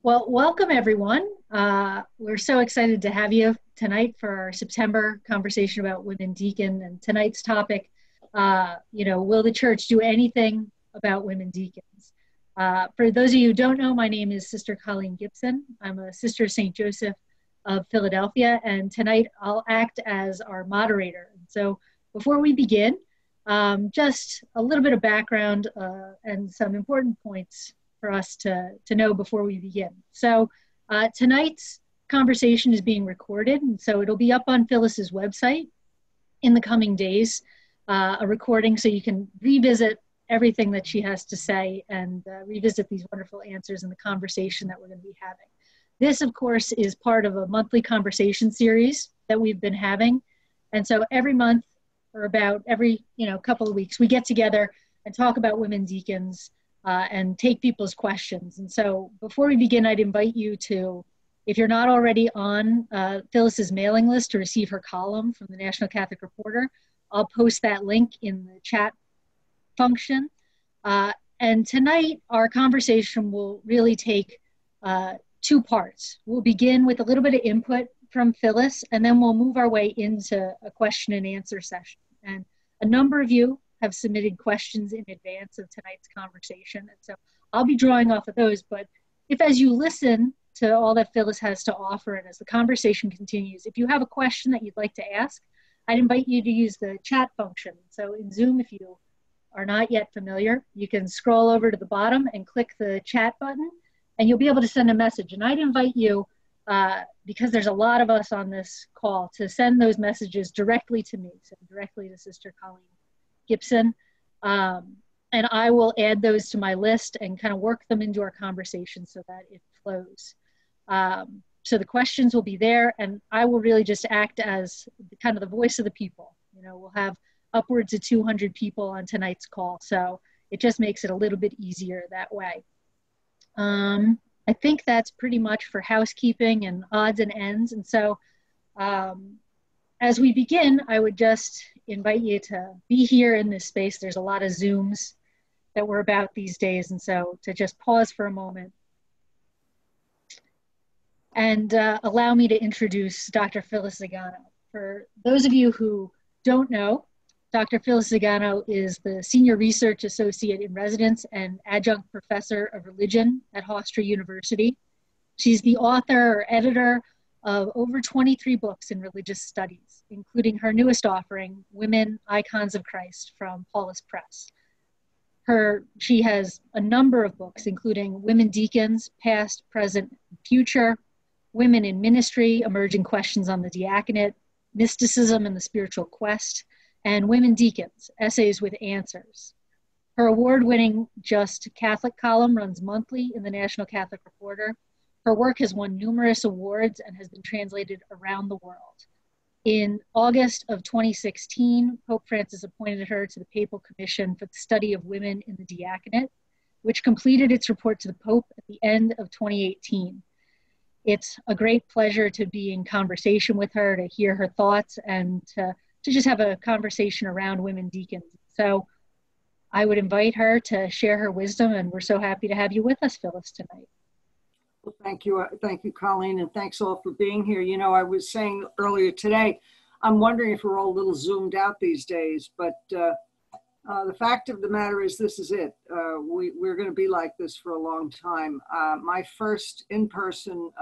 Well, welcome everyone. We're so excited to have you tonight for our September conversation about women deacon. And tonight's topic, will the church do anything about women deacons? For those of you who don't know, my name is Sister Colleen Gibson. I'm a sister of St. Joseph of Philadelphia, and tonight I'll act as our moderator. So before we begin, just a little bit of background and some important points for us to know before we begin. So tonight's conversation is being recorded, and so it'll be up on Phyllis's website in the coming days, a recording so you can revisit everything that she has to say and revisit these wonderful answers in the conversation that we're going to be having. This, of course, is part of a monthly conversation series that we've been having. And so every month, or about every couple of weeks, we get together and talk about women deacons and take people's questions. And so before we begin, I'd invite you to, if you're not already on Phyllis's mailing list to receive her column from the National Catholic Reporter, I'll post that link in the chat function. And tonight, our conversation will really take two parts. We'll begin with a little bit of input from Phyllis, and then we'll move our way into a question and answer session. And a number of you have submitted questions in advance of tonight's conversation. And so I'll be drawing off of those, but if as you listen to all that Phyllis has to offer and as the conversation continues, if you have a question that you'd like to ask, I'd invite you to use the chat function. So in Zoom, if you are not yet familiar, you can scroll over to the bottom and click the chat button, and you'll be able to send a message. And I'd invite you, because there's a lot of us on this call, to send those messages directly to me, so directly to Sister Colleen Gibson, and I will add those to my list and kind of work them into our conversation so that it flows. So the questions will be there, and I will really just act as kind of the voice of the people. We'll have upwards of 200 people on tonight's call, so it just makes it a little bit easier that way. I think that's pretty much for housekeeping and odds and ends. And so as we begin, I would just invite you to be here in this space. There's a lot of Zooms that we're about these days. And so to just pause for a moment and allow me to introduce Dr. Phyllis Zagano. For those of you who don't know, Dr. Phyllis Zagano is the Senior Research Associate in Residence and Adjunct Professor of Religion at Hofstra University. She's the author or editor of over 23 books in religious studies, including her newest offering, Women, Icons of Christ, from Paulus Press. She has a number of books, including Women Deacons, Past, Present, and Future, Women in Ministry, Emerging Questions on the Diaconate, Mysticism and the Spiritual Quest, and Women Deacons, Essays with Answers. Her award-winning Just Catholic column runs monthly in the National Catholic Reporter. Her work has won numerous awards and has been translated around the world. In August of 2016, Pope Francis appointed her to the Papal Commission for the Study of Women in the Diaconate, which completed its report to the Pope at the end of 2018. It's a great pleasure to be in conversation with her, to hear her thoughts, and to just have a conversation around women deacons. So I would invite her to share her wisdom, and we're so happy to have you with us, Phyllis, tonight. Well, thank you, Colleen, and thanks all for being here. I was saying earlier today, I'm wondering if we're all a little zoomed out these days, but the fact of the matter is this is it. We're going to be like this for a long time. My first in-person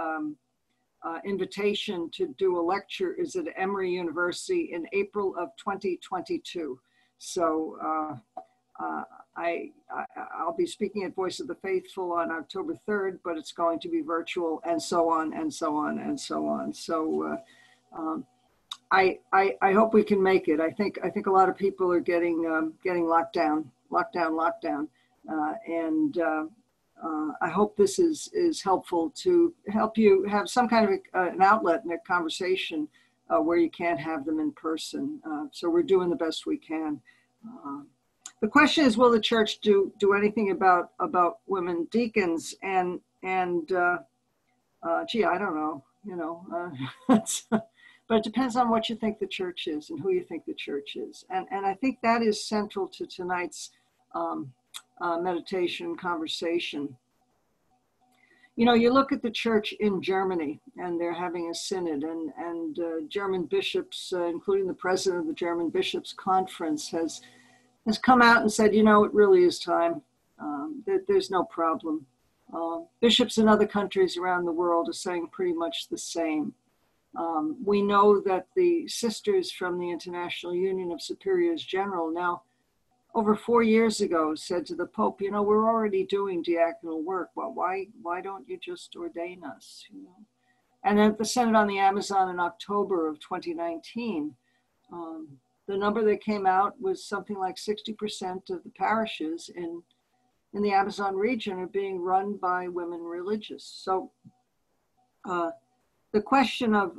invitation to do a lecture is at Emory University in April of 2022. So I'll be speaking at Voice of the Faithful on October 3rd, but it's going to be virtual, and so on, and so on, and so on. So I hope we can make it. I think a lot of people are getting locked down, and I hope this is helpful to help you have some kind of an outlet in a conversation where you can't have them in person. So we're doing the best we can. The question is, will the church do anything about women deacons? And gee, I don't know. But it depends on what you think the church is and who you think the church is. And I think that is central to tonight's meditation conversation. You know, you look at the church in Germany, and they're having a synod, and German bishops, including the president of the German Bishops' Conference, has come out and said, you know, it really is time. There's no problem. Bishops in other countries around the world are saying pretty much the same. We know that the sisters from the International Union of Superiors General now, over 4 years ago, said to the Pope, you know, we're already doing diaconal work. Well, why don't you just ordain us? You know? And at the Synod on the Amazon in October of 2019, the number that came out was something like 60% of the parishes in the Amazon region are being run by women religious. So the question of,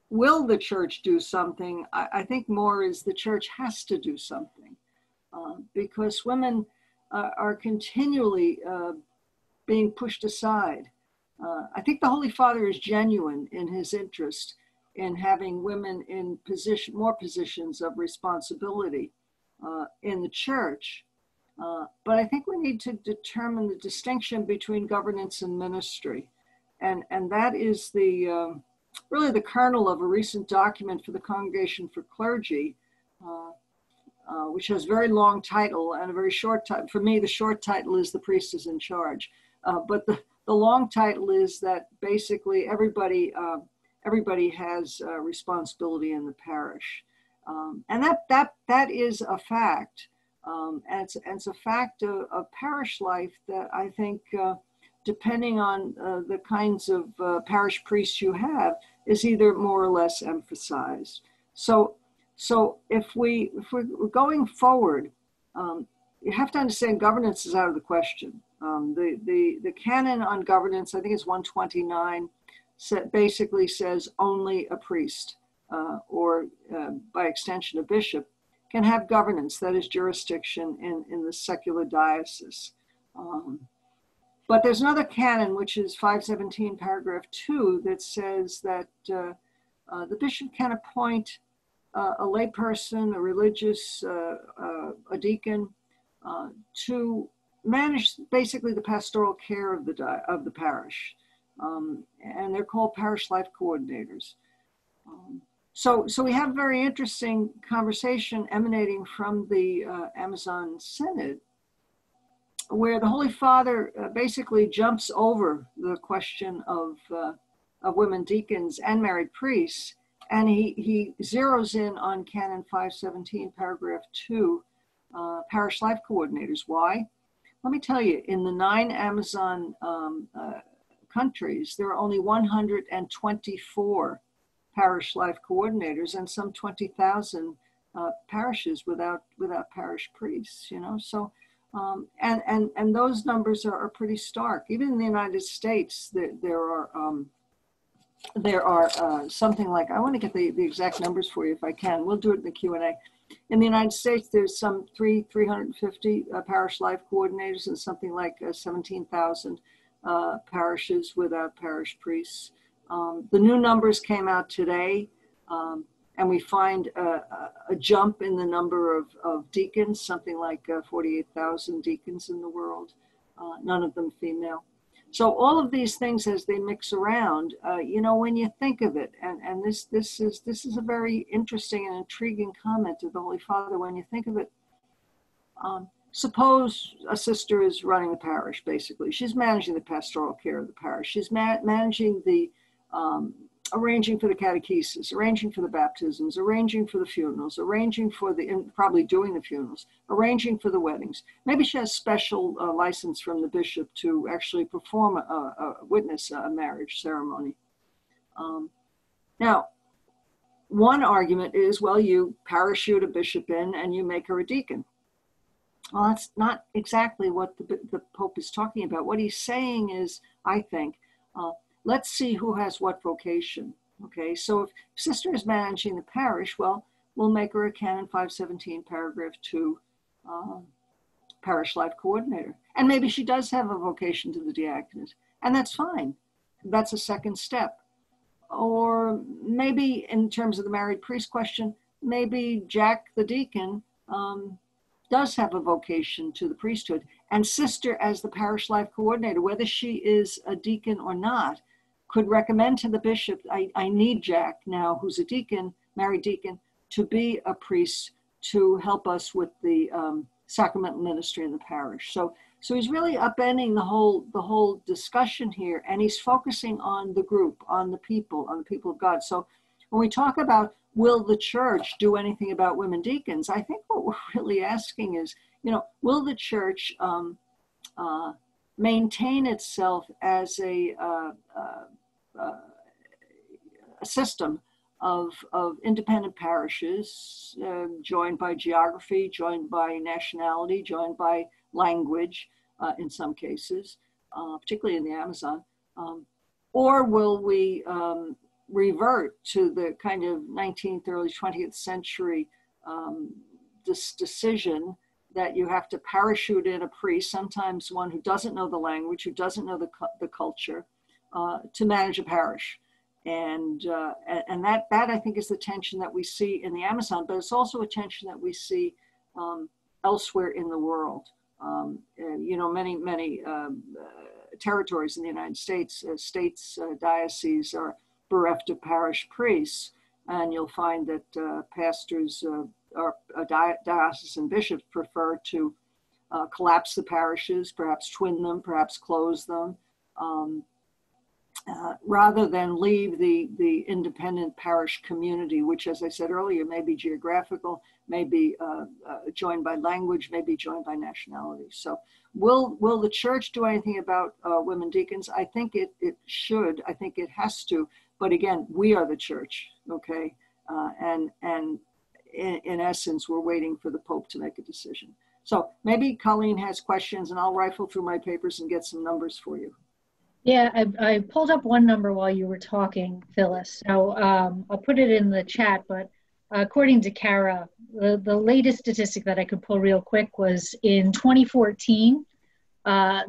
will the church do something? I think more is the church has to do something. Because women are continually being pushed aside. I think the Holy Father is genuine in his interest in having women in more positions of responsibility in the church. But I think we need to determine the distinction between governance and ministry. And that is really the kernel of a recent document for the Congregation for Clergy, which has a very long title and a very short title. For me, the short title is "The Priest is in Charge." But the long title is that basically everybody has responsibility in the parish. And that is a fact. And it's a fact of parish life that I think, depending on the kinds of parish priests you have, is either more or less emphasized. So if we're going forward, you have to understand governance is out of the question. The canon on governance, I think it's 129, basically says only a priest or by extension a bishop can have governance, that is jurisdiction in the secular diocese. But there's another canon, which is 517 paragraph 2, that says that the bishop can appoint a layperson, a religious, a deacon, to manage basically the pastoral care of the parish, and they're called parish life coordinators. So we have a very interesting conversation emanating from the Amazon Synod, where the Holy Father basically jumps over the question of women deacons and married priests. And he zeroes in on Canon 517, paragraph 2, parish life coordinators. Why? Let me tell you, in the 9 Amazon countries, there are only 124 parish life coordinators and some 20,000 parishes without parish priests, you know? So, and those numbers are pretty stark. Even in the United States, there are something like, I want to get the exact numbers for you if I can. We'll do it in the Q&A. In the United States, there's some 350 parish life coordinators and something like 17,000 parishes without parish priests. The new numbers came out today, and we find a jump in the number of deacons, something like 48,000 deacons in the world, none of them female. So all of these things, as they mix around, you know, when you think of it, and this is a very interesting and intriguing comment of the Holy Father. When you think of it, suppose a sister is running the parish. Basically, she's managing the pastoral care of the parish. She's managing the arranging for the catechesis, arranging for the baptisms, arranging for the funerals, arranging for probably doing the funerals, arranging for the weddings. Maybe she has special license from the bishop to actually perform witness a marriage ceremony. Now, one argument is, well, you parachute a bishop in and you make her a deacon. Well, that's not exactly what the Pope is talking about. What he's saying is, I think, let's see who has what vocation. Okay, so if sister is managing the parish, well, we'll make her a Canon 517, paragraph 2, parish life coordinator. And maybe she does have a vocation to the diaconate, and that's fine. That's a second step. Or maybe in terms of the married priest question, maybe Jack the deacon does have a vocation to the priesthood, and sister as the parish life coordinator, whether she is a deacon or not, could recommend to the bishop, I need Jack now, who's a deacon, married deacon, to be a priest to help us with the sacramental ministry in the parish. So he's really upending the whole discussion here, and he's focusing on the group, on the people of God. So when we talk about will the church do anything about women deacons, I think what we're really asking is, will the church maintain itself as a system of independent parishes, joined by geography, joined by nationality, joined by language in some cases, particularly in the Amazon, or will we revert to the kind of 19th, early 20th century this decision that you have to parachute in a priest, sometimes one who doesn't know the language, who doesn't know the culture, to manage a parish. And that I think is the tension that we see in the Amazon, but it's also a tension that we see elsewhere in the world. Many territories in the United States, dioceses are bereft of parish priests, and you'll find that pastors or diocesan bishops prefer to collapse the parishes, perhaps twin them, perhaps close them, rather than leave the independent parish community, which, as I said earlier, may be geographical, may be joined by language, may be joined by nationality. So will the church do anything about women deacons? I think it should. I think it has to. But again, we are the church, okay? And in essence, we're waiting for the Pope to make a decision. So maybe Colleen has questions, and I'll rifle through my papers and get some numbers for you. Yeah, I pulled up one number while you were talking, Phyllis. So I'll put it in the chat, but according to Kara, the latest statistic that I could pull real quick was in 2014,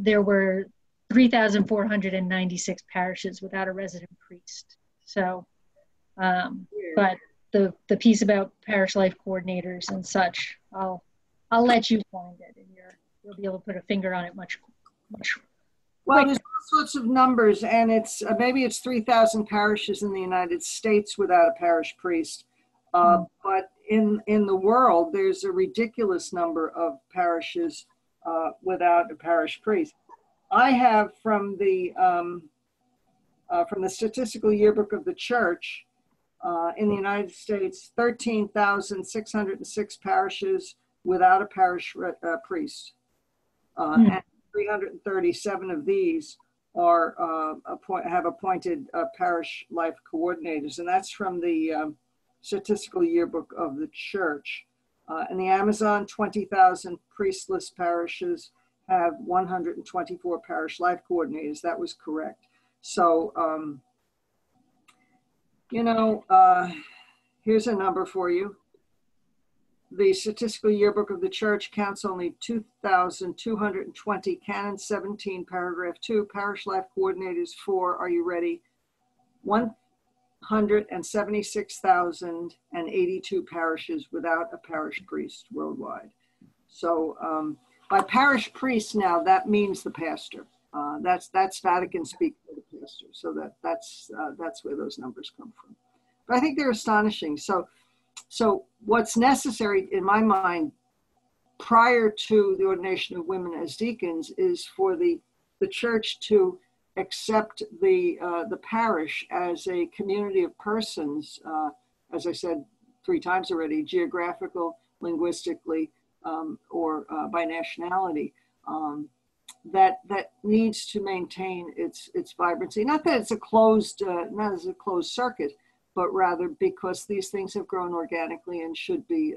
there were 3,496 parishes without a resident priest. So, but the piece about parish life coordinators and such, I'll let you find it, and you'll be able to put a finger on it much. Well, there's all sorts of numbers, and maybe it's 3,000 parishes in the United States without a parish priest. But in the world, there's a ridiculous number of parishes without a parish priest. I have from the Statistical Yearbook of the Church in the United States, 13,606 parishes without a parish priest. And 337 of these have appointed parish life coordinators, and that's from the Statistical Yearbook of the Church. In the Amazon, 20,000 priestless parishes have 124 parish life coordinators. That was correct. So, here's a number for you. The Statistical Yearbook of the Church counts only 2,220, Canon 17, paragraph 2, parish life coordinators for, are you ready, 176,082 parishes without a parish priest worldwide. So by parish priest now, that means the pastor. That's Vatican speak for the pastor. So that's where those numbers come from. But I think they're astonishing. So what's necessary in my mind prior to the ordination of women as deacons is for the church to accept the parish as a community of persons, as I said 3 times already, geographical, linguistically, or by nationality, that needs to maintain its vibrancy. Not that it's not as a closed circuit, but rather because these things have grown organically and should be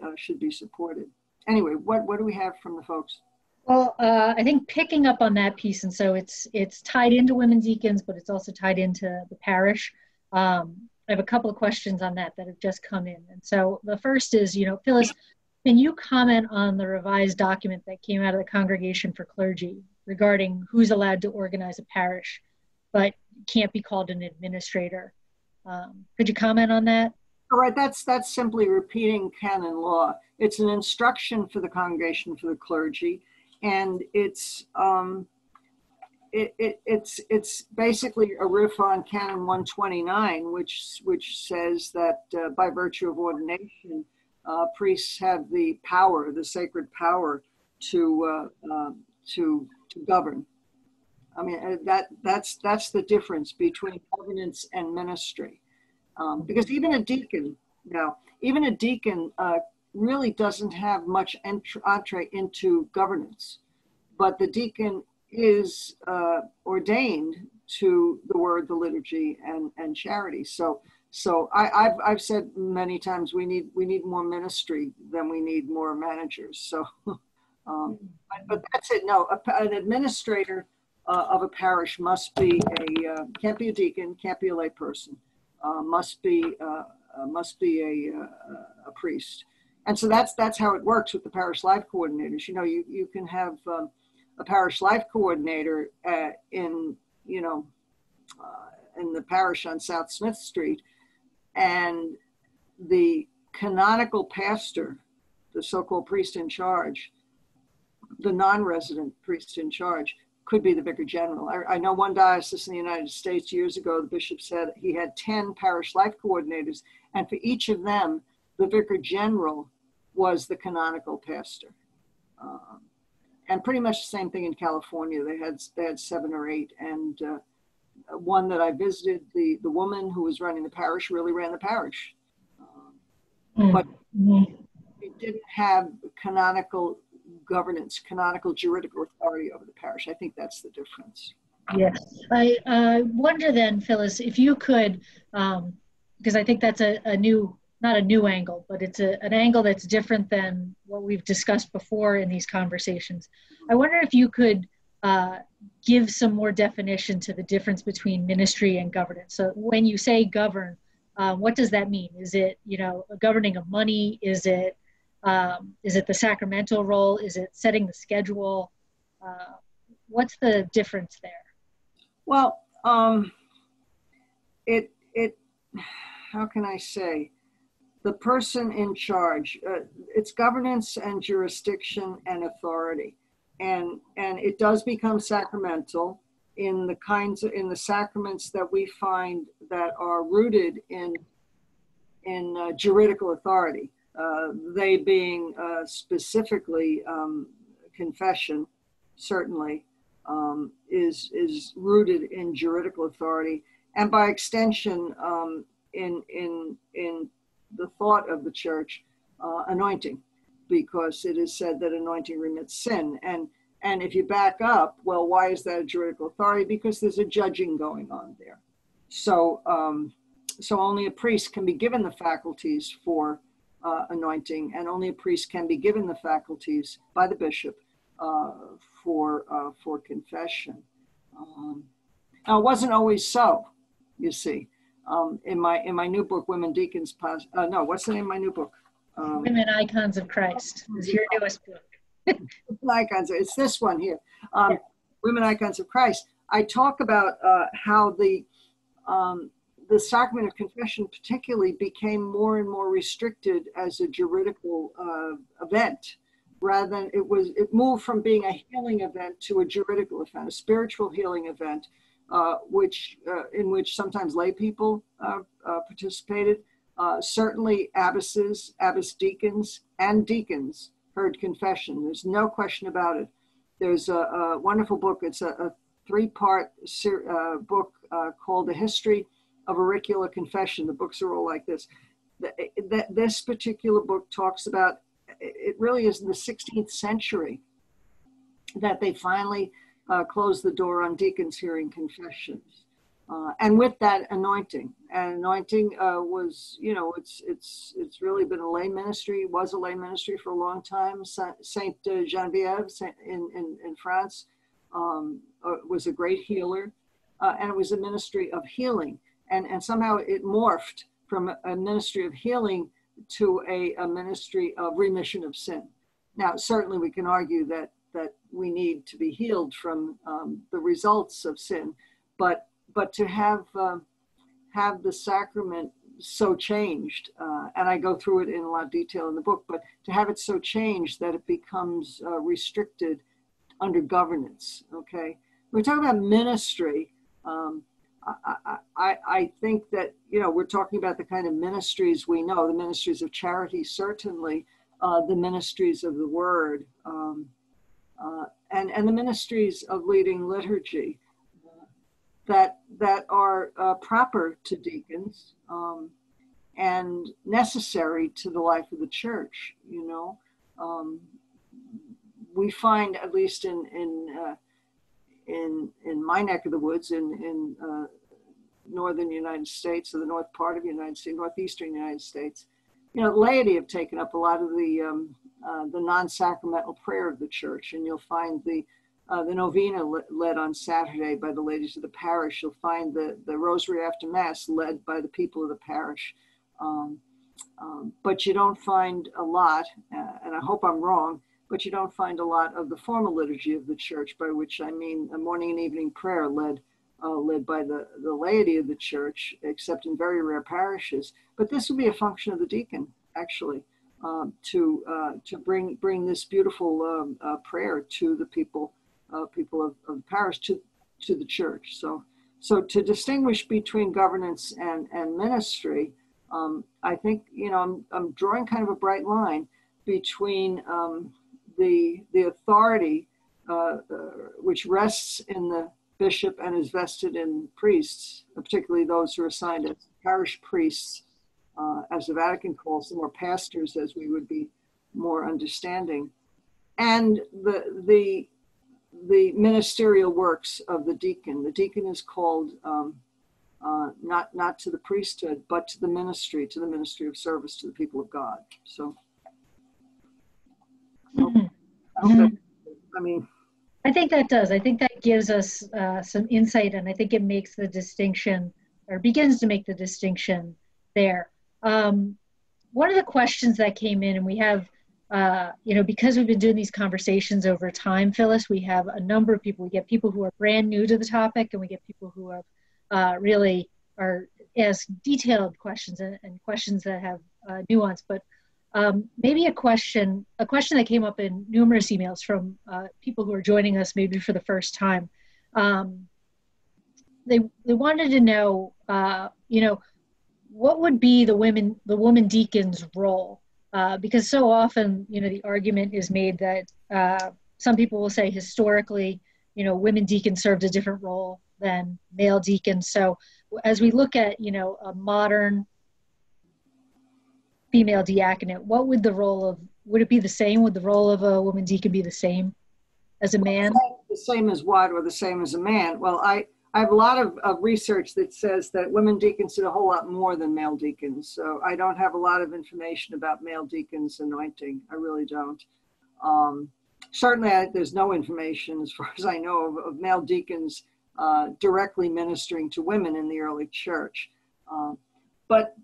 supported. Anyway, what do we have from the folks? Well, I think picking up on that piece, and so it's tied into women deacons, but it's also tied into the parish. I have a couple of questions on that have just come in. And so the first is, Phyllis, can you comment on the revised document that came out of the Congregation for Clergy regarding who's allowed to organize a parish, but can't be called an administrator? Could you comment on that? All right, that's simply repeating canon law. It's an instruction for the Congregation for the Clergy. and it's basically a riff on Canon 129, which says that by virtue of ordination, priests have the power, the sacred power, to govern. I mean, that's the difference between governance and ministry, because even a deacon really doesn't have much entree into governance, but the deacon is ordained to the word, the liturgy, and charity. So I've said many times we need more ministry than we need more managers. So, but that's it. No, an administrator of a parish must be can't be a deacon, can't be a lay person, must be a priest. And so that's how it works with the parish life coordinators. You know, you can have a parish life coordinator in the parish on South Smith Street, and the canonical pastor, the so-called priest in charge, the non-resident priest in charge, could be the vicar general. I know one diocese in the United States years ago, the bishop said he had 10 parish life coordinators, and for each of them, the vicar general was the canonical pastor. And pretty much the same thing in California. They had 7 or 8, and one that I visited, the woman who was running the parish really ran the parish, but it didn't have canonical governance, canonical juridical authority over the parish. I think that's the difference. Yes, I wonder then, Phyllis, if you could, because I think that's a new, not a new angle, but it's an angle that's different than what we've discussed before in these conversations. I wonder if you could give some more definition to the difference between ministry and governance. So when you say govern, what does that mean? Is it, governing of money? Is it the sacramental role? Is it setting the schedule? What's the difference there? Well, how can I say? The person in charge, it's governance and jurisdiction and authority. And it does become sacramental in the sacraments that we find that are rooted in juridical authority. They being specifically confession, certainly, is rooted in juridical authority, and by extension, in the thought of the church, anointing, because it is said that anointing remits sin. And if you back up, well, why is that a juridical authority? Because there's a judging going on there. So only a priest can be given the faculties for anointing, and only a priest can be given the faculties by the bishop for confession. Now, it wasn't always so, you see. In my new book, Women Deacons, what's the name of my new book? Women Icons of Christ is your newest book. Icons, it's this one here, Women Icons of Christ. I talk about how the sacrament of confession particularly became more and more restricted as a juridical event, rather than it moved from being a healing event to a juridical event, a spiritual healing event, in which sometimes lay people participated. Certainly abbesses, abbess deacons, and deacons heard confession. There's no question about it. There's a wonderful book. It's a 3-part book called The History of Auricular Confession. The books are all like this. This particular book talks about, it really is in the 16th century that they finally closed the door on deacons hearing confessions. And with that, anointing. And anointing was, it's really been a lay ministry, was a lay ministry for a long time. Saint Genevieve in France was a great healer, and it was a ministry of healing. And somehow it morphed from a ministry of healing to a ministry of remission of sin. Now, certainly we can argue that we need to be healed from the results of sin, but to have the sacrament so changed, and I go through it in a lot of detail in the book, but to have it so changed that it becomes restricted under governance, okay? We're talking about ministry. I think that, we're talking about the kind of ministries we know, the ministries of charity, certainly, the ministries of the word, and the ministries of leading liturgy that are proper to deacons and necessary to the life of the church. We find, at least in my neck of the woods, in northern United States, or the north part of the United States, northeastern United States, laity have taken up a lot of the non-sacramental prayer of the church, and you'll find the novena led on Saturday by the ladies of the parish. You'll find the rosary after Mass led by the people of the parish. But you don't find a lot, and I hope I'm wrong, but you don't find a lot of the formal liturgy of the church, by which I mean a morning and evening prayer led by the laity of the church, except in very rare parishes. But this would be a function of the deacon, actually, to bring this beautiful prayer to the people of the parish, to the church. So to distinguish between governance and ministry, I think, I'm drawing kind of a bright line between the authority which rests in the bishop and is vested in priests, particularly those who are assigned as parish priests, as the Vatican calls them, or pastors, as we would be more understanding, and the ministerial works of the deacon. The deacon is called not to the priesthood, but to the ministry of service to the people of God. So, I think that does. I think that gives us some insight, and I think it makes the distinction, or begins to make the distinction there. One of the questions that came in, and we have, because we've been doing these conversations over time, Phyllis, we have a number of people. We get people who are brand new to the topic, and we get people who have really are ask detailed questions and questions that have nuance. But maybe a question that came up in numerous emails from people who are joining us maybe for the first time. They wanted to know, what would be the woman deacon's role? Because so often, the argument is made that some people will say historically, women deacons served a different role than male deacons. So as we look at, a modern female diaconate, what would would it be the same? Would the role of a woman deacon be the same as a man? The same as what, or the same as a man? Well, I have a lot of research that says that women deacons did a whole lot more than male deacons. So I don't have a lot of information about male deacons anointing. I really don't. Certainly, there's no information, as far as I know, of male deacons directly ministering to women in the early church. But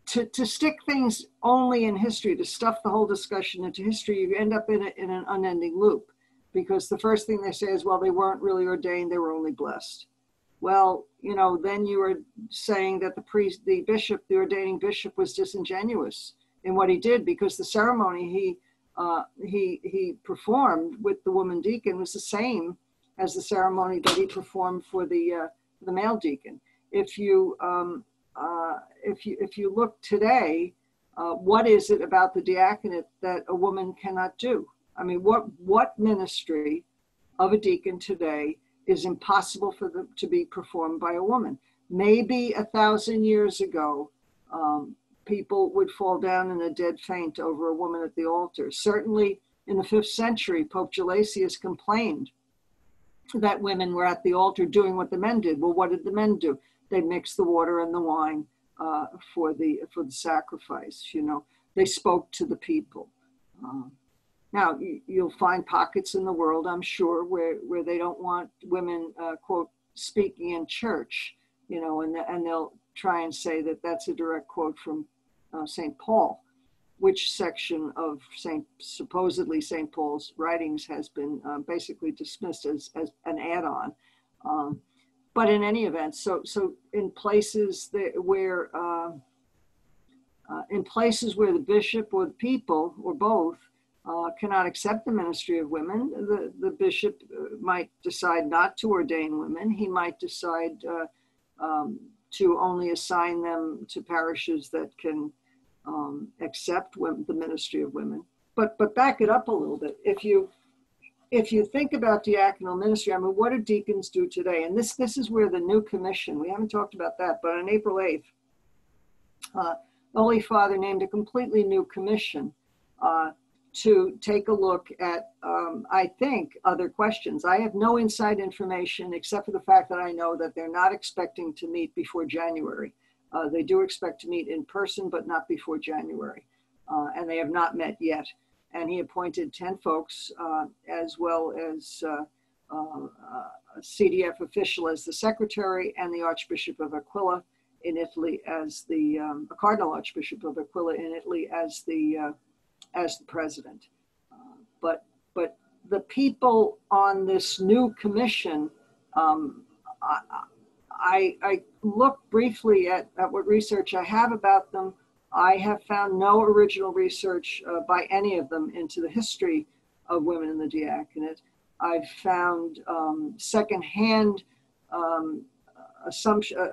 to stick things only in history, to stuff the whole discussion into history, you end up in an unending loop. Because the first thing they say is, well, they weren't really ordained, they were only blessed. Well, then you are saying that the ordaining bishop was disingenuous in what he did, because the ceremony he performed with the woman deacon was the same as the ceremony that he performed for the male deacon. If you look today, what is it about the diaconate that a woman cannot do? I mean, what ministry of a deacon today is impossible for them to be performed by a woman? Maybe 1,000 years ago, people would fall down in a dead faint over a woman at the altar. Certainly in the 5th century, Pope Gelasius complained that women were at the altar doing what the men did. Well, what did the men do? They mixed the water and the wine for the sacrifice. They spoke to the people. Now, you'll find pockets in the world, I'm sure, where they don't want women, quote, speaking in church, and they'll try and say that that's a direct quote from St. Paul, which section of supposedly St. Paul's writings has been basically dismissed as an add-on. But in any event, so in places where the bishop or the people or both cannot accept the ministry of women. The bishop might decide not to ordain women. He might decide to only assign them to parishes that can accept the ministry of women. But back it up a little bit. If you think about diaconal ministry, I mean, what do deacons do today? And this is where the new commission, we haven't talked about that, but on April 8th, the Holy Father named a completely new commission to take a look at, I think, other questions. I have no inside information except for the fact that I know that they're not expecting to meet before January. They do expect to meet in person, but not before January. And they have not met yet. And he appointed 10 folks, as well as a CDF official as the secretary, and the Archbishop of Aquila in Italy as the Cardinal Archbishop of Aquila in Italy as the president. But the people on this new commission, I looked briefly at what research I have about them. I have found no original research by any of them into the history of women in the diaconate. I've found secondhand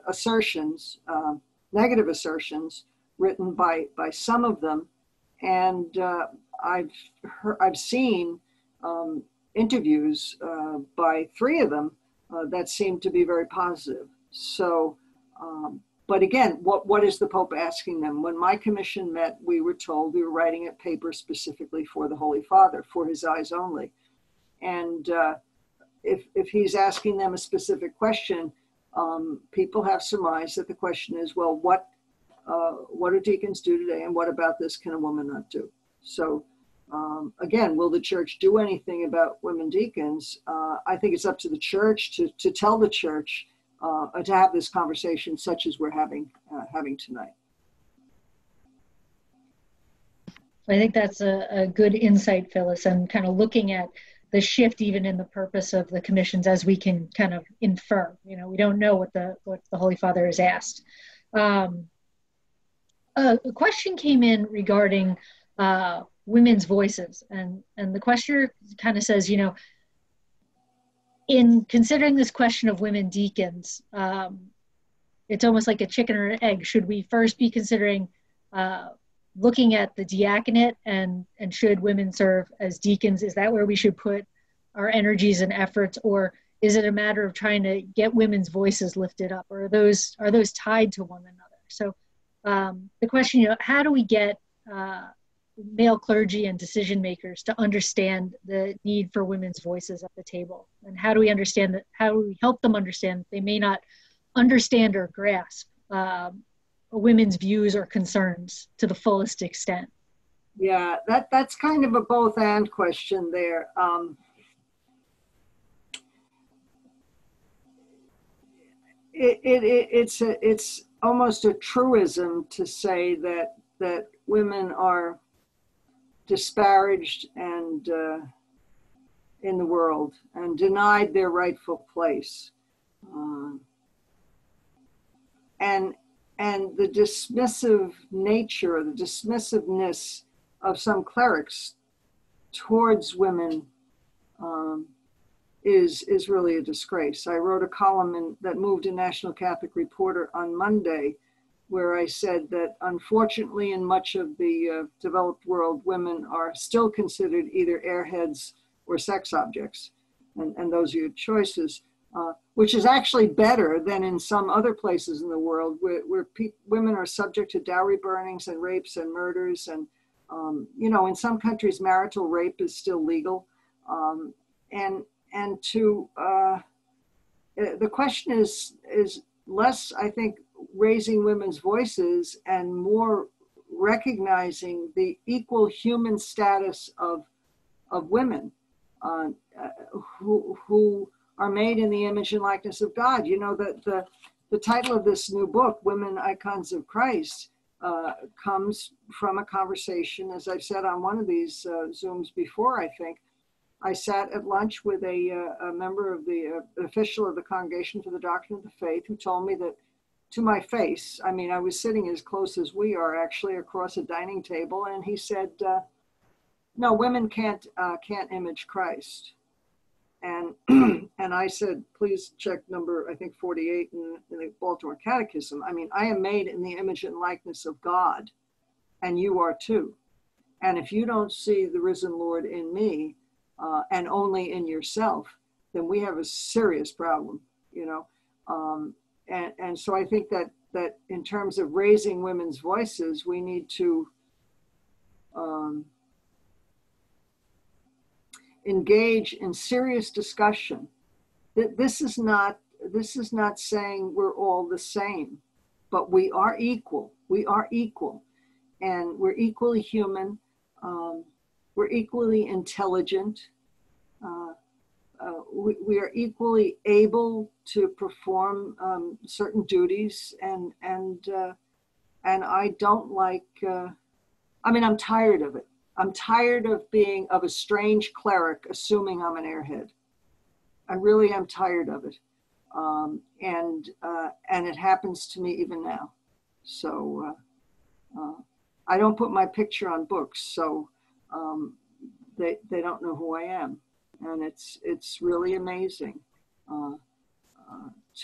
assertions, negative assertions written by some of them, and I've seen interviews by 3 of them that seem to be very positive. So. But again, what is the Pope asking them? When my commission met, we were told we were writing a paper specifically for the Holy Father, for his eyes only. And if he's asking them a specific question, people have surmised that the question is, well, what do deacons do today, and what about this can a woman not do? So again, will the church do anything about women deacons? I think it's up to the church to tell the church, to have this conversation such as we're having tonight. I think that's a good insight, Phyllis, and kind of looking at the shift even in the purpose of the commissions as we can kind of infer. You know, we don't know what the Holy Father has asked. A question came in regarding women's voices, and the questioner kind of says, you know, in considering this question of women deacons, it's almost like a chicken or an egg. Should we first be considering looking at the diaconate and should women serve as deacons? Is that where we should put our energies and efforts, or is it a matter of trying to get women's voices lifted up, or are those tied to one another? So the question, you know, how do we get male clergy and decision makers to understand the need for women's voices at the table, and how do we help them understand that they may not understand or grasp women's views or concerns to the fullest extent? Yeah, that's kind of a both and question there. It's almost a truism to say that women are disparaged and in the world and denied their rightful place, and the dismissive nature, the dismissiveness of some clerics towards women is really a disgrace. I wrote a column that moved in National Catholic Reporter on Monday, where I said that unfortunately in much of the developed world, women are still considered either airheads or sex objects. And those are your choices, which is actually better than in some other places in the world where women are subject to dowry burnings and rapes and murders. And, you know, in some countries, marital rape is still legal. The question is less, I think, raising women's voices and more recognizing the equal human status of women who are made in the image and likeness of God. You know, the title of this new book, Women Icons of Christ, comes from a conversation, as I've said on one of these Zooms before, I think. I sat at lunch with a member of the official of the Congregation for the Doctrine of the Faith, who told me that, to my face, I mean, I was sitting as close as we are actually across a dining table, and he said, No, women can't image Christ. And and I said, please check number, I think 48 in the Baltimore Catechism. I mean, I am made in the image and likeness of God, and you are too. And if you don't see the risen Lord in me, and only in yourself, then we have a serious problem, you know. And so I think that in terms of raising women's voices, we need to engage in serious discussion. This is not saying we're all the same, but we are equal. We are equal, and we're equally human. We're equally intelligent. We are equally able to perform certain duties, and I don't like. I mean, I'm tired of it. I'm tired of being of a strange cleric assuming I'm an airhead. I really am tired of it, and it happens to me even now. So I don't put my picture on books, so they don't know who I am, and it's really amazing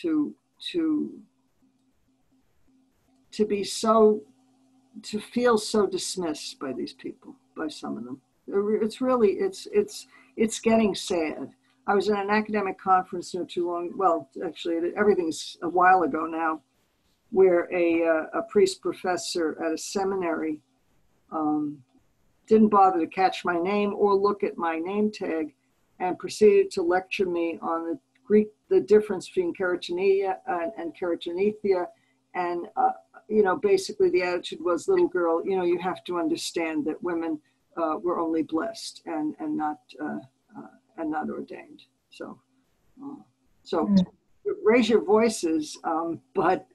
to be so, to feel so dismissed by these people, by some of them. It's really, it's getting sad. I was in an academic conference not too long, well, actually everything's a while ago now, where a priest professor at a seminary didn't bother to catch my name or look at my name tag, and proceeded to lecture me on the difference between keratinea and keratinethia. And, you know, basically the attitude was, little girl, you know, you have to understand that women were only blessed and not ordained. So raise your voices, but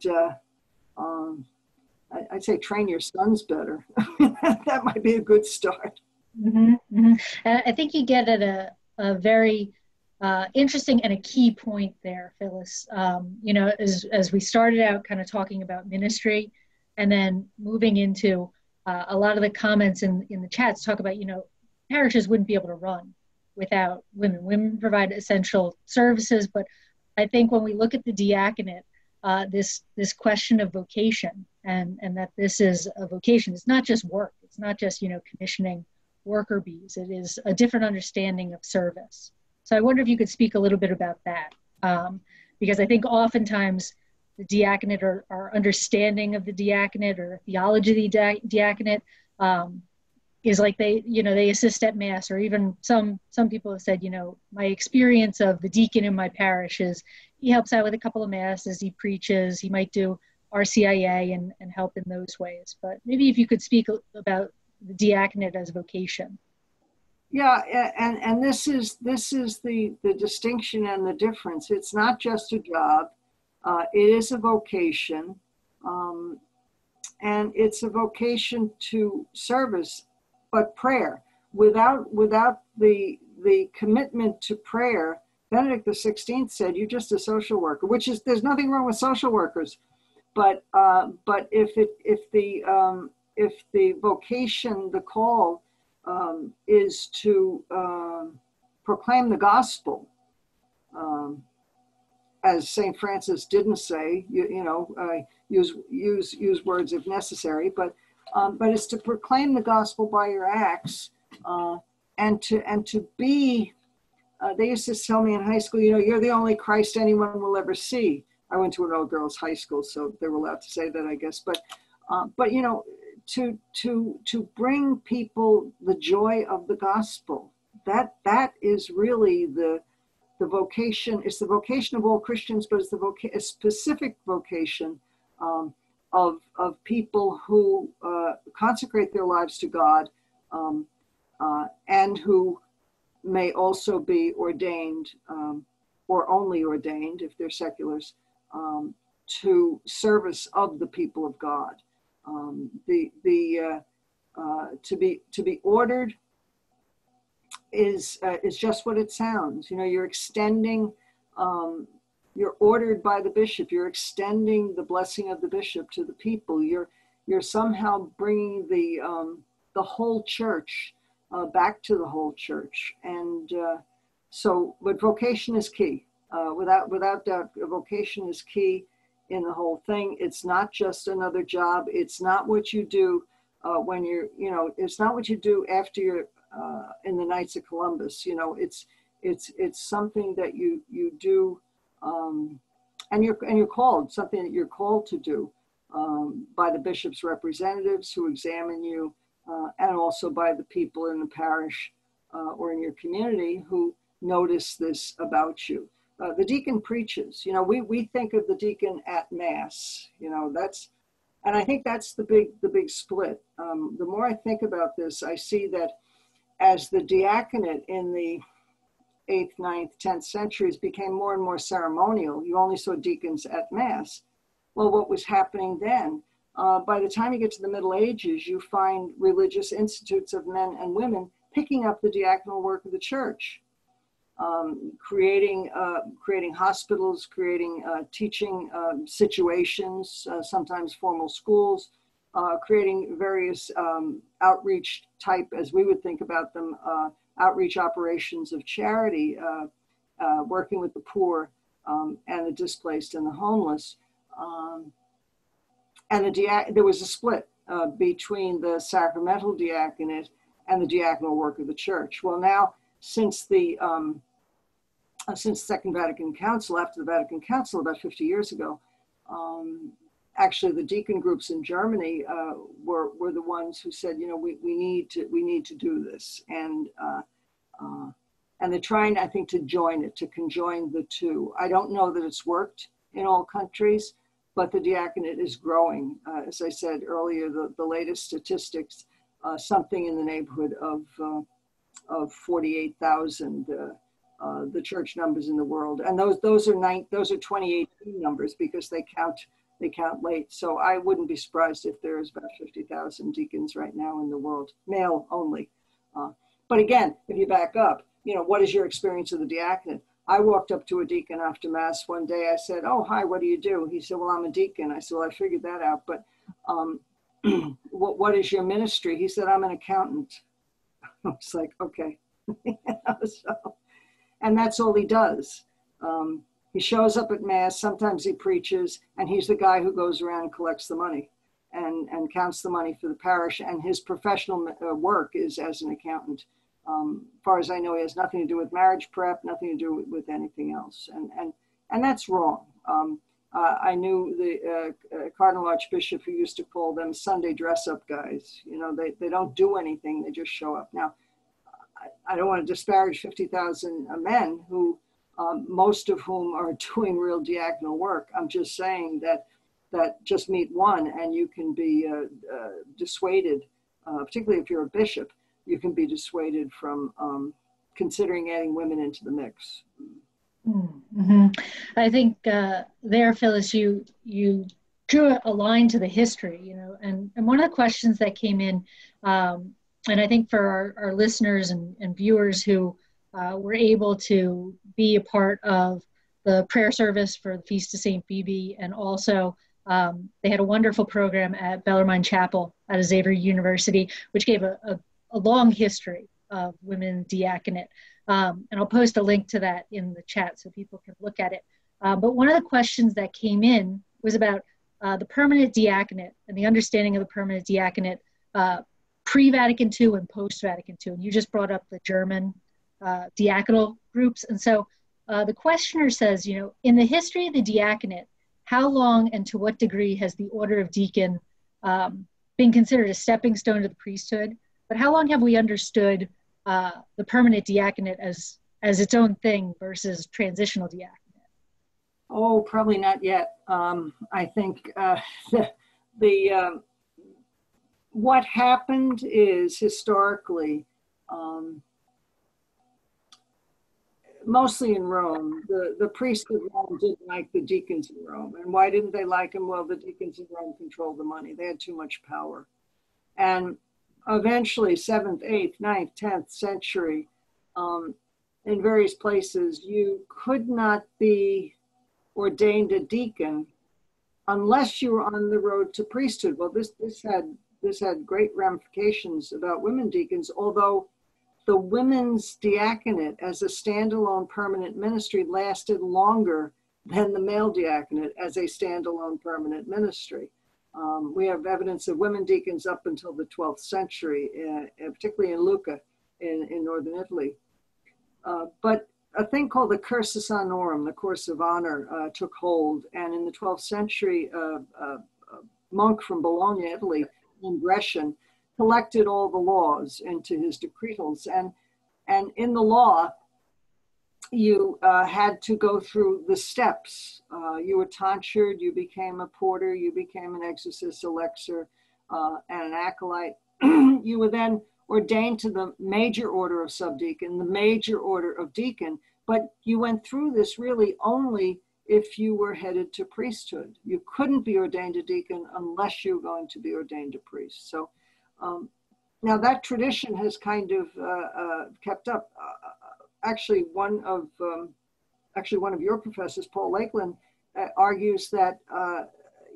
I'd say train your sons better. That might be a good start. Mm-hmm, mm-hmm. And I think you get at a very interesting and a key point there, Phyllis. You know, as we started out kind of talking about ministry, and then moving into a lot of the comments in the chats talk about, you know, parishes wouldn't be able to run without women. Women provide essential services, but I think when we look at the diaconate, this question of vocation, and that this is a vocation. It's not just work. It's not just, you know, commissioning worker bees. It is a different understanding of service. So I wonder if you could speak a little bit about that, because I think oftentimes the diaconate, or our understanding of the diaconate, or theology of the diaconate, is like they assist at mass, or even some people have said, you know, my experience of the deacon in my parish is he helps out with a couple of masses, he preaches, he might do RCIA and help in those ways. But maybe if you could speak about the diaconate as vocation. Yeah, and this is the distinction and the difference. It's not just a job. It is a vocation, and it's a vocation to service, but prayer. Without the commitment to prayer, Benedict XVI said, "You're just a social worker," which is, there's nothing wrong with social workers, but if the vocation, the call, is to proclaim the gospel, as St. Francis didn't say, use words if necessary, but it's to proclaim the gospel by your acts, and to be. They used to tell me in high school, you know, you're the only Christ anyone will ever see. I went to an all-girls high school, so they were allowed to say that, I guess. But you know, to bring people the joy of the gospel, that is really the vocation. It's the vocation of all Christians, but it's a specific vocation of people who consecrate their lives to God, and who may also be ordained, or only ordained if they're seculars, to service of the people of God. To be ordered is just what it sounds. You know, you're extending. You're ordered by the bishop. You're extending the blessing of the bishop to the people. You're somehow bringing the whole church back to the whole church. And but vocation is key. Without doubt, vocation is key in the whole thing. It's not just another job. It's not what you do when you're, it's not what you do after you're in the Knights of Columbus. It's something that you do, and you're called, something that you're called to do by the bishop's representatives who examine you, and also by the people in the parish or in your community who notice this about you. The deacon preaches. We think of the deacon at Mass. And I think that's the big split. The more I think about this, I see that as the diaconate in the 8th, 9th, 10th centuries became more and more ceremonial, you only saw deacons at Mass. Well, what was happening then? By the time you get to the Middle Ages, you find religious institutes of men and women picking up the diaconal work of the church. Creating hospitals, creating teaching situations, sometimes formal schools, creating various outreach type, as we would think about them, outreach operations of charity, working with the poor and the displaced and the homeless. And there was a split between the sacramental diaconate and the diaconal work of the church. Well, now, since the Second Vatican Council, after the Vatican Council about 50 years ago, actually the deacon groups in Germany were the ones who said, we need to do this, and they're trying, I think, to conjoin the two. I don't know that it's worked in all countries, but the diaconate is growing. As I said earlier, the latest statistics, something in the neighborhood of 48,000. The church numbers in the world, and those are 2018 numbers because they count late. So I wouldn't be surprised if there's about 50,000 deacons right now in the world, male only. But again, if you back up, what is your experience of the diaconate? I walked up to a deacon after Mass one day. I said, "Oh, hi, what do you do?" He said, "Well, I'm a deacon." I said, "Well, I figured that out, but what is your ministry?" He said, "I'm an accountant." I was like, okay. And that's all he does. He shows up at Mass, sometimes he preaches, and he's the guy who goes around and collects the money and counts the money for the parish, and his professional work is as an accountant. As far as I know, he has nothing to do with marriage prep, nothing to do with anything else, and that's wrong. I knew the Cardinal Archbishop who used to call them Sunday dress-up guys. They don't do anything, they just show up. Now, I don't want to disparage 50,000 men who, most of whom are doing real diaconal work. I'm just saying that just meet one and you can be dissuaded, particularly if you're a bishop, you can be dissuaded from considering adding women into the mix. Mm-hmm. I think there, Phyllis, you drew a line to the history, and one of the questions that came in, and I think for our listeners and viewers who were able to be a part of the prayer service for the Feast of St. Phoebe, and also they had a wonderful program at Bellarmine Chapel at Xavier University, which gave a long history of women diaconate. And I'll post a link to that in the chat so people can look at it. But one of the questions that came in was about the permanent diaconate and the understanding of the permanent diaconate pre-Vatican II and post-Vatican II. And you just brought up the German diaconal groups. And so the questioner says, in the history of the diaconate, how long and to what degree has the order of deacon been considered a stepping stone to the priesthood? But how long have we understood the permanent diaconate as its own thing versus transitional diaconate? Oh, probably not yet. I think what happened is historically, mostly in Rome, the priests of Rome didn't like the deacons in Rome. And why didn't they like them? Well, the deacons in Rome controlled the money. They had too much power. And eventually, 7th, 8th, 9th, 10th century, in various places, you could not be ordained a deacon unless you were on the road to priesthood. Well, this had great ramifications about women deacons, although the women's diaconate as a standalone permanent ministry lasted longer than the male diaconate as a standalone permanent ministry. We have evidence of women deacons up until the 12th century, particularly in Lucca in northern Italy. But a thing called the cursus honorum, the course of honor, took hold. And in the 12th century, a monk from Bologna, Italy, named Grecian, collected all the laws into his decretals. And in the law, you had to go through the steps. You were tonsured, you became a porter, you became an exorcist, a lector, and an acolyte. You were then ordained to the major order of subdeacon, the major order of deacon, but you went through this really only if you were headed to priesthood. You couldn't be ordained a deacon unless you were going to be ordained a priest. So now that tradition has kind of kept up. Actually, one of your professors, Paul Lakeland, argues that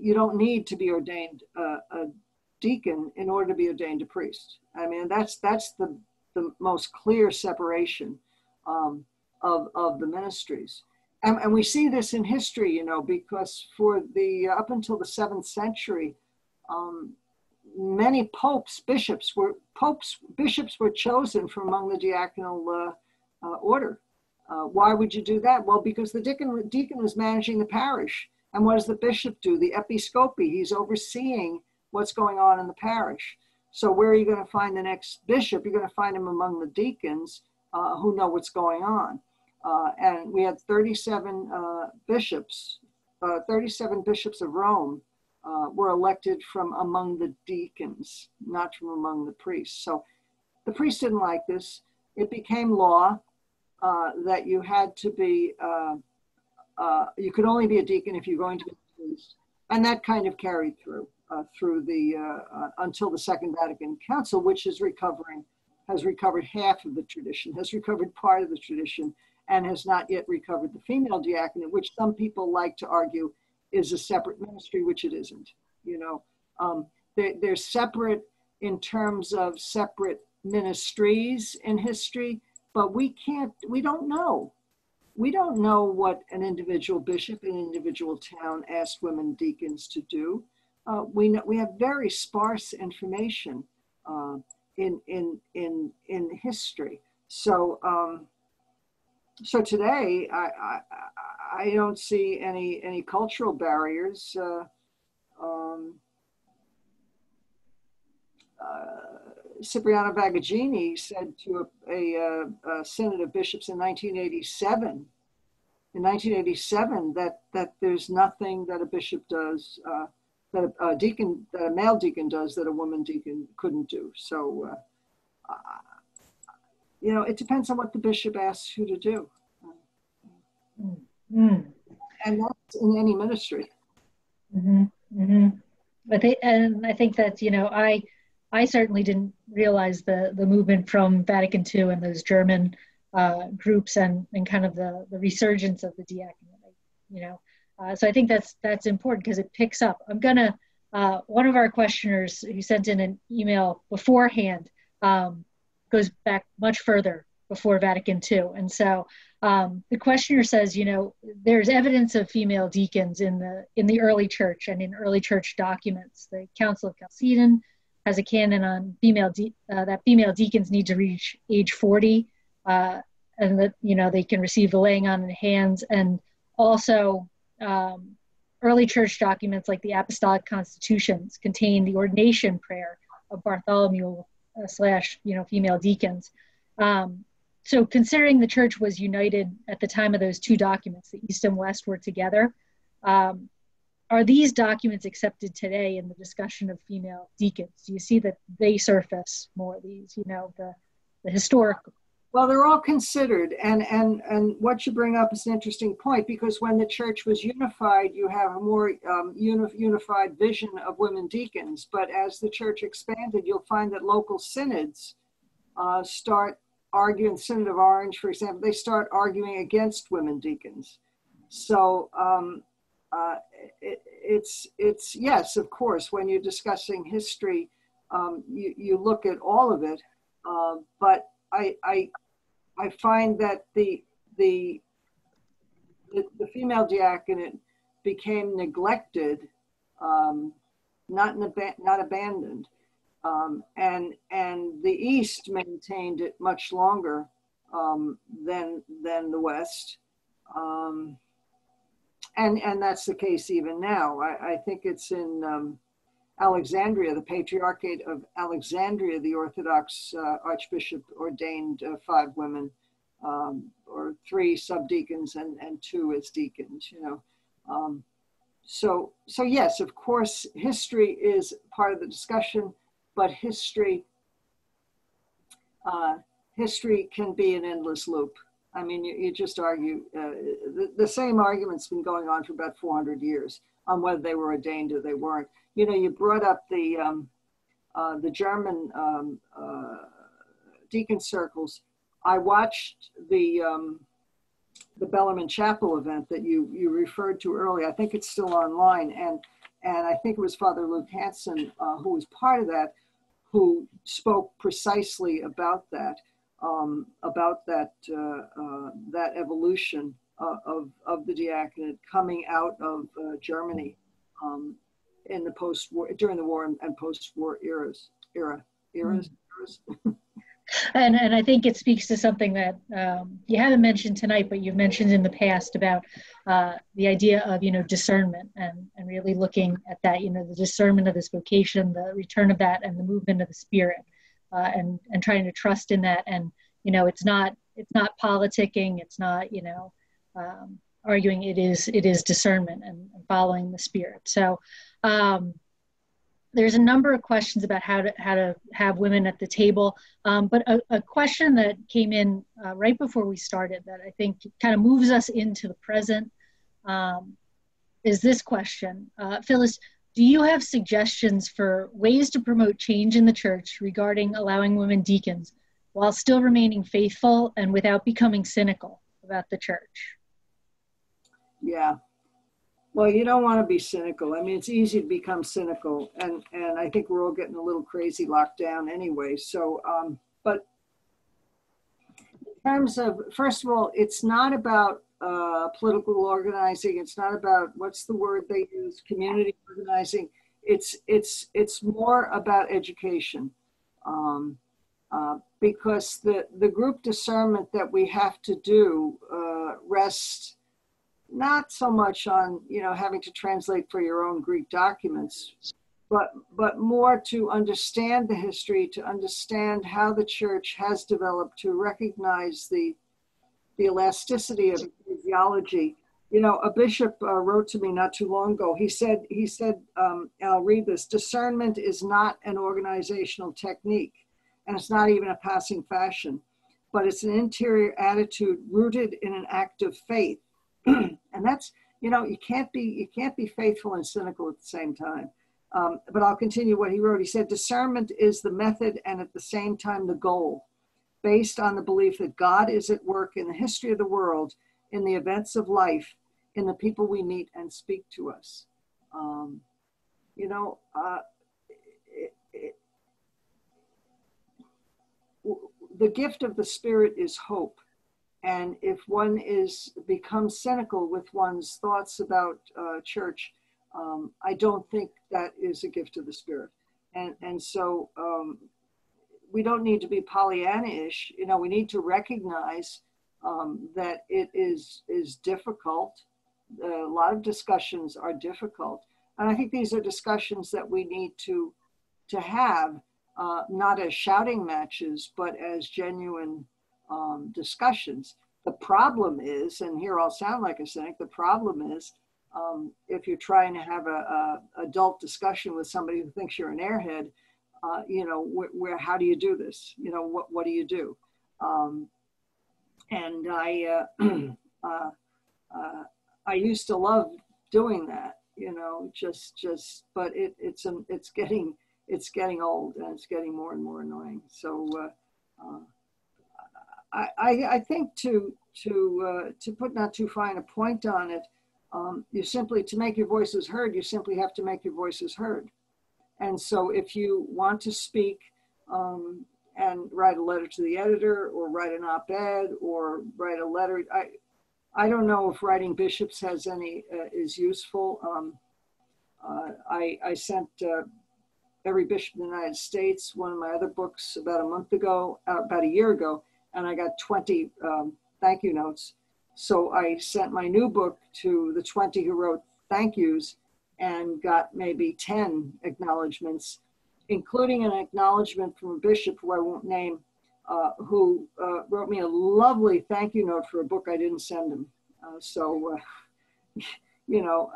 you don't need to be ordained a deacon in order to be ordained a priest. I mean, that's the most clear separation of the ministries. And we see this in history, you know, because for the up until the 7th century, many bishops were chosen from among the diaconal order. Why would you do that? Well, because the deacon was managing the parish. And what does the bishop do? The episcopi, he's overseeing what's going on in the parish. So where are you going to find the next bishop? You're going to find him among the deacons who know what's going on. And we had 37 bishops of Rome were elected from among the deacons, not from among the priests. So the priests didn't like this. It became law that you had to be, you could only be a deacon if you're going to be a priest. And that kind of carried through until the Second Vatican Council, which has recovered half of the tradition, has recovered part of the tradition, and has not yet recovered the female diaconate, which some people like to argue is a separate ministry, which it isn't. You know, they're separate in terms of separate ministries in history, but we don't know. We don't know what an individual bishop in an individual town asked women deacons to do. We have very sparse information in history. So so today I don't see any cultural barriers. Cipriano Vagagini said to a synod of bishops in 1987 that there's nothing that a bishop does, that a male deacon does that a woman deacon couldn't do. So, you know, it depends on what the bishop asks you to do. And that's in any ministry. I think that, you know, I certainly didn't realize the movement from Vatican II and those German groups and kind of the resurgence of the diaconate, you know. So I think that's important because it picks up. I'm gonna, one of our questioners who sent in an email beforehand goes back much further before Vatican II. And so the questioner says, you know, there's evidence of female deacons in the early church and in early church documents. The Council of Chalcedon has a canon on that female deacons need to reach age 40 and that, you know, they can receive the laying on of hands. And also early church documents like the Apostolic Constitutions contain the ordination prayer of Bartholomew / you know, female deacons. So considering the church was united at the time of those two documents, the East and West were together, are these documents accepted today in the discussion of female deacons? Do you see that they surface more, these, you know, the historical? Well, they're all considered, and what you bring up is an interesting point, because when the church was unified, you have a more unified vision of women deacons. But as the church expanded, you'll find that local synods start arguing. The Synod of Orange, for example, they start arguing against women deacons. So it's yes, of course, when you're discussing history, you look at all of it, but I find that the female diaconate became neglected, not abandoned, and the East maintained it much longer than the West, and that's the case even now. I think it's in Alexandria, the Patriarchate of Alexandria, the Orthodox Archbishop ordained 5 women, or 3 subdeacons and 2 as deacons, you know. So yes, of course, history is part of the discussion, but history can be an endless loop. I mean, you just argue, the same argument's been going on for about 400 years on whether they were ordained or they weren't. You know, you brought up the German deacon circles. I watched the Bellarmine Chapel event that you referred to earlier. I think it's still online, and I think it was Father Luke Hansen who was part of that, who spoke precisely about that evolution of the diaconate coming out of Germany in the post-war, during the war and post-war eras. And I think it speaks to something that you haven't mentioned tonight, but you've mentioned in the past about the idea of, you know, discernment and really looking at that, you know, the discernment of this vocation, the return of that, and the movement of the Spirit, and trying to trust in that. And, you know, it's not politicking, it's not, you know, arguing. It is discernment and following the Spirit. So there's a number of questions about how to have women at the table, but a question that came in right before we started that I think kind of moves us into the present is this question. Phyllis, do you have suggestions for ways to promote change in the church regarding allowing women deacons while still remaining faithful and without becoming cynical about the church? Yeah. Well, you don't want to be cynical. I mean, it's easy to become cynical, and I think we're all getting a little crazy locked down anyway. So, but in terms of, first of all, it's not about political organizing. It's not about, what's the word they use, community organizing. It's more about education, because the group discernment that we have to do rests not so much on, you know, having to translate for your own Greek documents, but more to understand the history, to understand how the church has developed, to recognize the elasticity of theology. You know, a bishop wrote to me not too long ago. He said, I'll read this: discernment is not an organizational technique, and it's not even a passing fashion, but it's an interior attitude rooted in an act of faith. And that's, you know, you can't be faithful and cynical at the same time. But I'll continue what he wrote. He said, discernment is the method and at the same time the goal, based on the belief that God is at work in the history of the world, in the events of life, in the people we meet and speak to us. You know, the gift of the Spirit is hope. And if one becomes cynical with one's thoughts about church, I don't think that is a gift of the Spirit. And so we don't need to be Pollyanna-ish. You know, we need to recognize that it is difficult. A lot of discussions are difficult. And I think these are discussions that we need to have, not as shouting matches, but as genuine discussions. The problem is, and here I'll sound like a cynic, the problem is if you're trying to have a adult discussion with somebody who thinks you're an airhead, you know, how do you do this? You know, what do you do? And I used to love doing that, you know, but it's getting old, and it's getting more and more annoying. So I think to put not too fine a point on it, to make your voices heard, you simply have to make your voices heard. And so if you want to speak and write a letter to the editor, or write an op-ed, or write a letter. I don't know if writing bishops has any, is useful. I sent every bishop in the United States one of my other books about a year ago, and I got 20 thank you notes. So I sent my new book to the 20 who wrote thank yous and got maybe 10 acknowledgements, including an acknowledgement from a bishop who I won't name, who wrote me a lovely thank you note for a book I didn't send him. You know,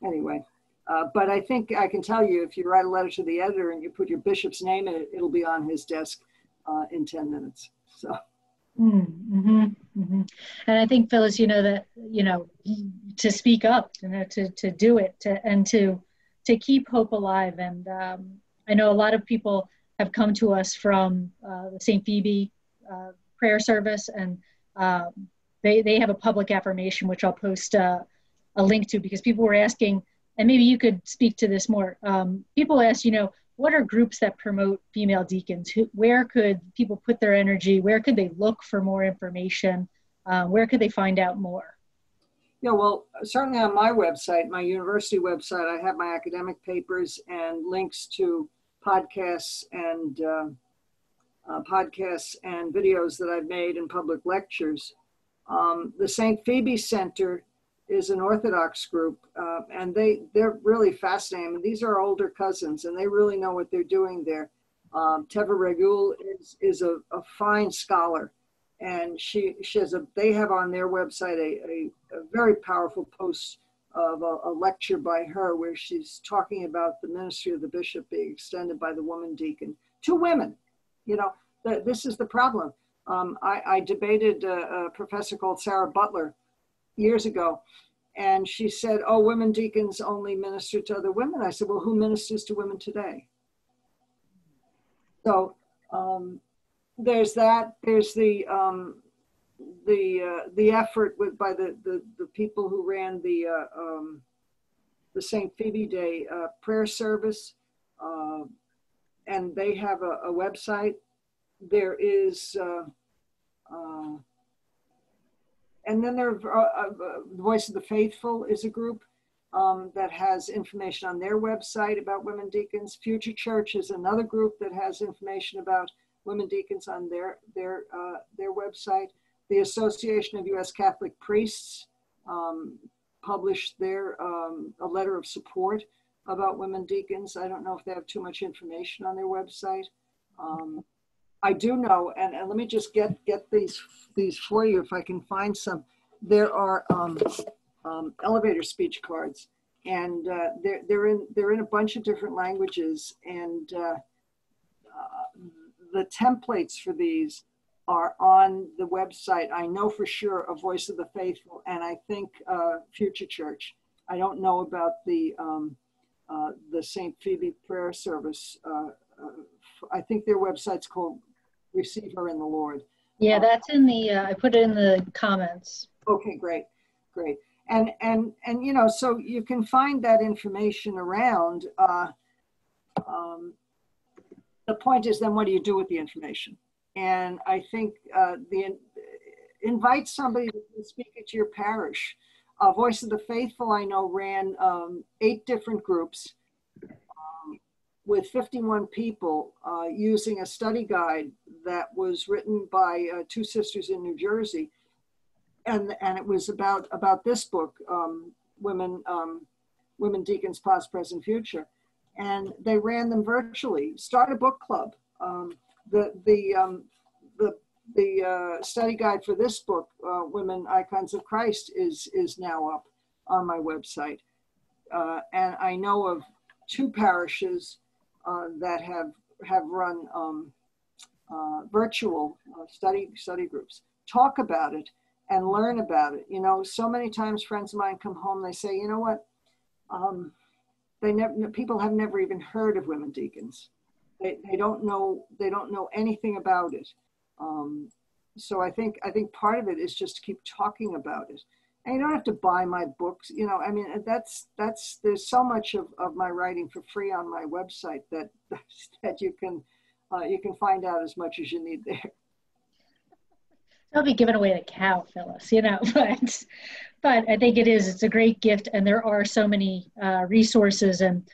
anyway. But I think I can tell you, if you write a letter to the editor and you put your bishop's name in it, it'll be on his desk in 10 minutes. So. Mm-hmm, mm-hmm. And I think, Phyllis, you know, that, you know, to speak up, you know, to do it, to keep hope alive. And I know a lot of people have come to us from the St. Phoebe prayer service, and they have a public affirmation, which I'll post a link to, because people were asking, and maybe you could speak to this more. People ask, you know, what are groups that promote female deacons? Where could people put their energy? Where could they look for more information? Where could they find out more? Yeah, well, certainly on my website, my university website, I have my academic papers and links to podcasts and videos that I've made and public lectures. The St. Phoebe Center is an Orthodox group, and they're really fascinating. These are older cousins, and they really know what they're doing there. Teva Regul is a fine scholar, and they have on their website a very powerful post of a lecture by her, where she's talking about the ministry of the bishop being extended by the woman deacon to women. You know, this is the problem. I debated a professor called Sarah Butler years ago, and she said, oh, women deacons only minister to other women. I said, well, who ministers to women today? So there's that. There's the effort by the people who ran the St. Phoebe Day prayer service, and they have a website. There is and then there the Voice of the Faithful is a group that has information on their website about women deacons. Future Church is another group that has information about women deacons on their website. The Association of U.S. Catholic Priests published a letter of support about women deacons. I don't know if they have too much information on their website. I do know, and let me just get these for you if I can find some. There are elevator speech cards, and they're in a bunch of different languages, and the templates for these are on the website. I know for sure a Voice of the Faithful, and I think Future Church. I don't know about the St. Phoebe prayer service. I think their website's called Receive Her in the Lord. Yeah, that's in the, I put it in the comments. Okay, great. And you know, so you can find that information around. The point is, then what do you do with the information? And I think invite somebody to speak at your parish. Voice of the Faithful, I know, ran 8 different groups with 51 people using a study guide that was written by 2 sisters in New Jersey. And it was about this book, Women Deacons, Past, Present, Future. And they ran them virtually. Start a book club. The study guide for this book, Women Icons of Christ, is now up on my website. And I know of 2 parishes that have run virtual study groups. Talk about it and learn about it. You know, so many times friends of mine come home, they say, you know what, people have never even heard of women deacons. They don't know anything about it. So I think part of it is just to keep talking about it. And you don't have to buy my books. You know, I mean, there's so much of my writing for free on my website that that you can find out as much as you need there. I'll be giving away the cow, Phyllis, you know, but I think it's a great gift, and there are so many resources. And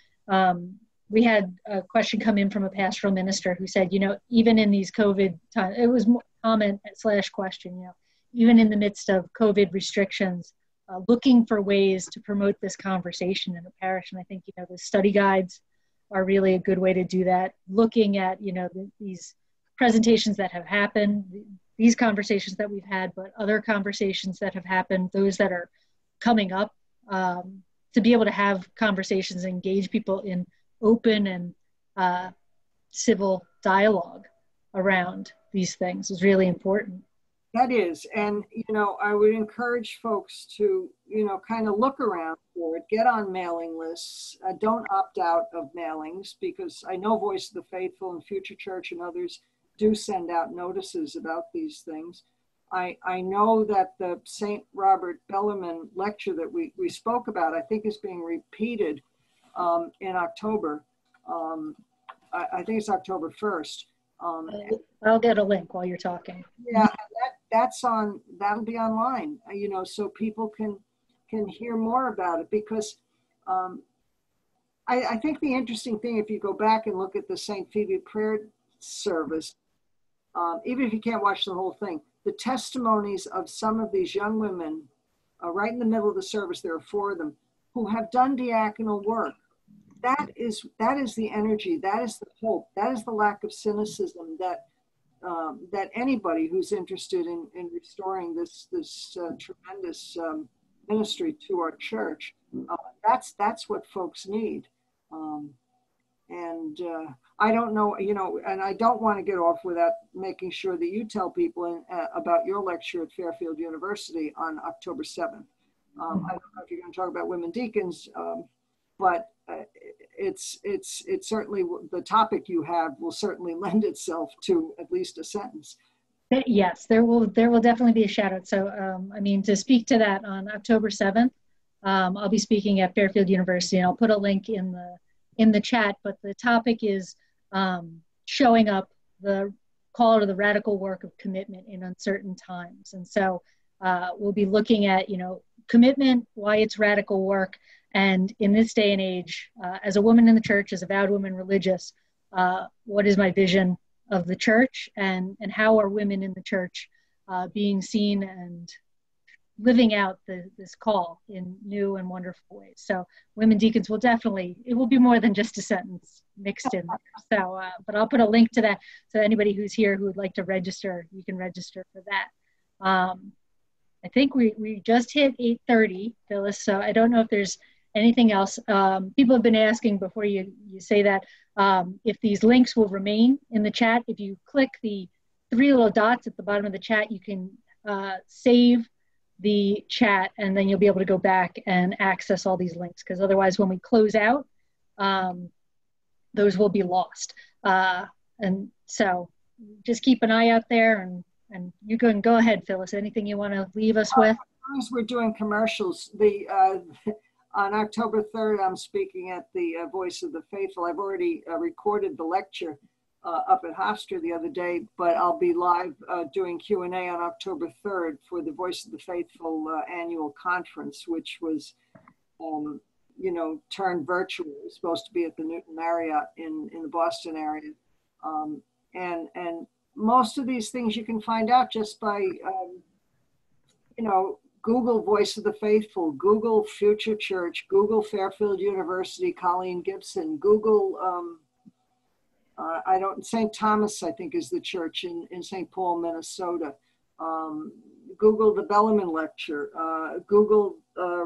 we had a question come in from a pastoral minister who said, you know, even in these COVID times, it was comment / question, you know, even in the midst of COVID restrictions, looking for ways to promote this conversation in a parish. And I think, you know, the study guides are really a good way to do that. Looking at, you know, these presentations that have happened, these conversations that we've had, but other conversations that have happened, those that are coming up, to be able to have conversations, engage people in open and civil dialogue around these things is really important. That is, and you know, I would encourage folks to, you know, kind of look around for it, get on mailing lists, don't opt out of mailings, because I know Voice of the Faithful and Future Church and others do send out notices about these things. I know that the St. Robert Bellarmine lecture that we spoke about, I think is being repeated in October. I think it's October 1st. I'll get a link while you're talking. Yeah, that'll be online, you know, so people can hear more about it, because I think the interesting thing, if you go back and look at the St. Phoebe prayer service, even if you can't watch the whole thing, the testimonies of some of these young women, right in the middle of the service, there are 4 of them, who have done diaconal work. That is the energy, that is the hope, that is the lack of cynicism that anybody who's interested in restoring this tremendous ministry to our church, that's what folks need. I don't know, you know, and I don't want to get off without making sure that you tell people about your lecture at Fairfield University on October 7th. I don't know if you're going to talk about women deacons, but it's certainly, the topic you have will certainly lend itself to at least a sentence. Yes, there will definitely be a shout out. So, I mean, to speak to that on October 7th, I'll be speaking at Fairfield University, and I'll put a link in the chat, but the topic is showing up, the call to the radical work of commitment in uncertain times. And so we'll be looking at, you know, commitment, why it's radical work, and in this day and age, as a woman in the church, as a vowed woman religious, what is my vision of the church, and how are women in the church being seen and living out this call in new and wonderful ways. So women deacons will definitely, it will be more than just a sentence mixed in there. So, but I'll put a link to that. So anybody who's here who would like to register, you can register for that. I think we just hit 8:30, Phyllis, so I don't know if there's anything else. People have been asking before you say that, if these links will remain in the chat. If you click the 3 little dots at the bottom of the chat, you can save the chat, and then you'll be able to go back and access all these links, because otherwise when we close out, those will be lost. And so just keep an eye out there, and you can go ahead, Phyllis, anything you want to leave us with? As we're doing commercials, on October 3rd, I'm speaking at the Voice of the Faithful. I've already recorded the lecture up at Hofstra the other day, but I'll be live doing Q&A on October 3rd for the Voice of the Faithful annual conference, which was, you know, turned virtual. It was supposed to be at the Newton Marriott in the Boston area. And most of these things you can find out just by, you know, Google Voice of the Faithful, Google Future Church, Google Fairfield University, Colleen Gibson, Google, St. Thomas, I think, is the church in St. Paul, Minnesota. Google the Bellarmine lecture, Google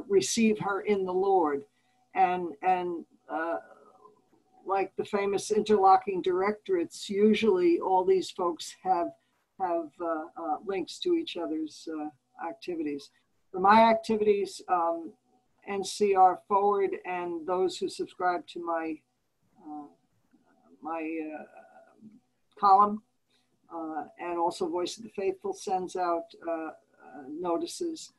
Receive Her in the Lord. And like the famous interlocking directorates, usually all these folks have links to each other's activities. For my activities, NCR Forward and those who subscribe to my column, and also Voice of the Faithful sends out notices.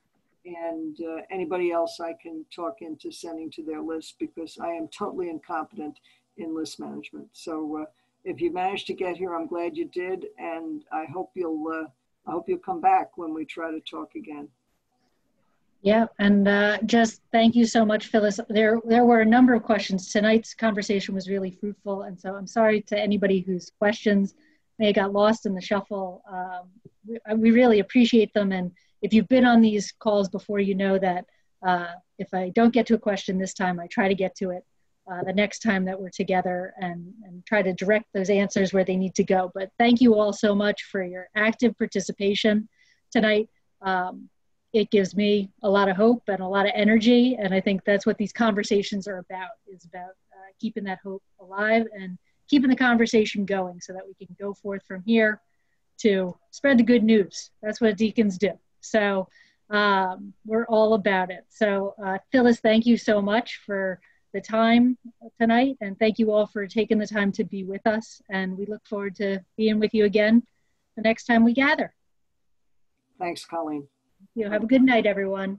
And anybody else I can talk into sending to their list, because I am totally incompetent in list management. So if you managed to get here, I'm glad you did, and I hope you'll come back when we try to talk again. Yeah, and just thank you so much, Phyllis. There were a number of questions. Tonight's conversation was really fruitful, and so I'm sorry to anybody whose questions may have got lost in the shuffle. We really appreciate them, and if you've been on these calls before, you know that if I don't get to a question this time, I try to get to it the next time that we're together and try to direct those answers where they need to go. But thank you all so much for your active participation tonight. It gives me a lot of hope and a lot of energy, and I think that's what these conversations are about, is about keeping that hope alive and keeping the conversation going so that we can go forth from here to spread the good news. That's what deacons do. So we're all about it. So Phyllis, thank you so much for the time tonight, and thank you all for taking the time to be with us, and we look forward to being with you again the next time we gather. Thanks, Colleen. You have a good night, everyone.